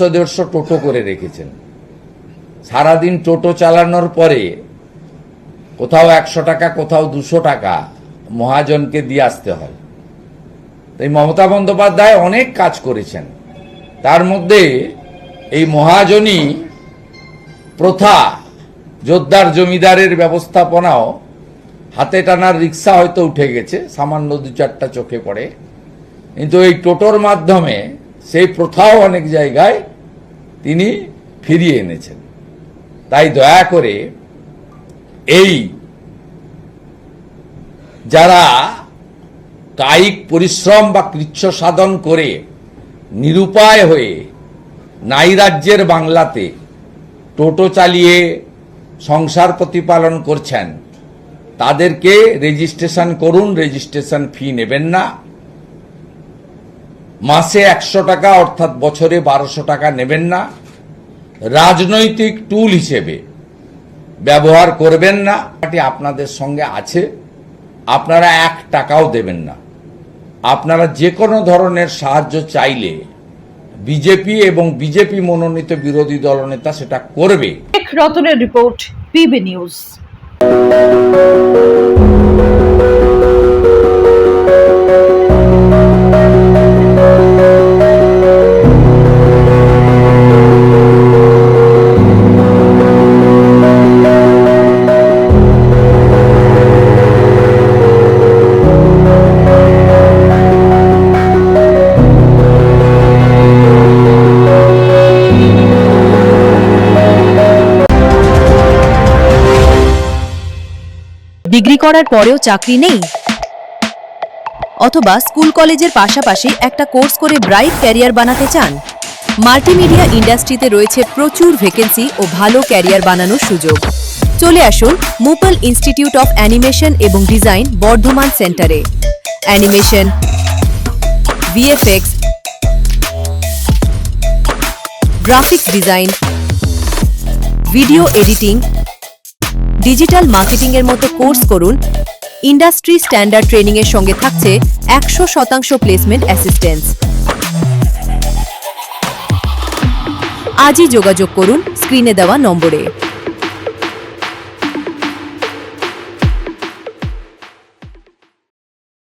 150 টোটো করে রেখেছেন। সারাদিন টোটো চালানোর পরে কোথাও 100 টাকা, কোথাও 200 টাকা মহাজনকে দিয়ে আসতে হয়। তাই মমতা বন্দ্যোপাধ্যায় অনেক কাজ করেছেন। তার মধ্যে এই মহাজনী প্রথা, জোরদার জমিদারের ব্যবস্থাপনাও, হাতে টানার রিক্সা হয়তো উঠে গেছে, সামান্য 2-4টা চোখে পড়ে, কিন্তু এই টোটোর মাধ্যমে সেই প্রথাও অনেক জায়গায় তিনি ফিরিয়ে এনেছেন। তাই দয়া করে এই যারা কায়িক পরিশ্রম বা কৃচ্ছ সাধন করে নিরুপায় হয়ে নাইরাজ্যের বাংলাতে টোটো চালিয়ে সংসার প্রতিপালন করছেন, তাদেরকে রেজিস্ট্রেশন করুন, রেজিস্ট্রেশন ফি নেবেন না। মাসে 100 টাকা অর্থাৎ বছরে 1200 টাকা নেবেন না। রাজনৈতিক টুল হিসেবে ব্যবহার করবেন না। পার্টি আপনাদের সঙ্গে আছে, আপনারা 1 টাকাও দেবেন না। আপনারা যে কোনো ধরনের সাহায্য চাইলে বিজেপি এবং বিজেপি মনোনীত বিরোধী দলনেতা সেটা করবে। রতনের রিপোর্ট, পিবি নিউজ। ডিগ্রি করার পরেও চাকরি নেই, অথবা স্কুল কলেজের পাশাপাশি একটা কোর্স করে ব্রাইট ক্যারিয়ার বানাতে চান? মাল্টিমিডিয়া ইন্ডাস্ট্রিতে রয়েছে প্রচুর ভ্যাকেন্সি ও ভালো ক্যারিয়ার বানানোর সুযোগ। চলে আসুন মুপল ইনস্টিটিউট অফ অ্যানিমেশন এবং ডিজাইন বর্ধমান সেন্টারে। Animation, VFX, graphics design, video editing, digital marketing এর মতো কোর্স করুন। ইন্ডাস্ট্রি স্ট্যান্ডার্ড ট্রেনিং এর সঙ্গে থাকছে 100% প্লেসমেন্ট অ্যাসিস্ট্যান্স। আজই যোগাযোগ করুন স্ক্রিনে দেওয়া নম্বরে।